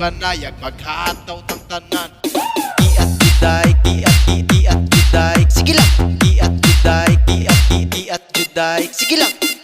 banayag maghataw tang tanan. Giat juday, giat juday. Sige lang. Giat juday, giat juday. Sige lang.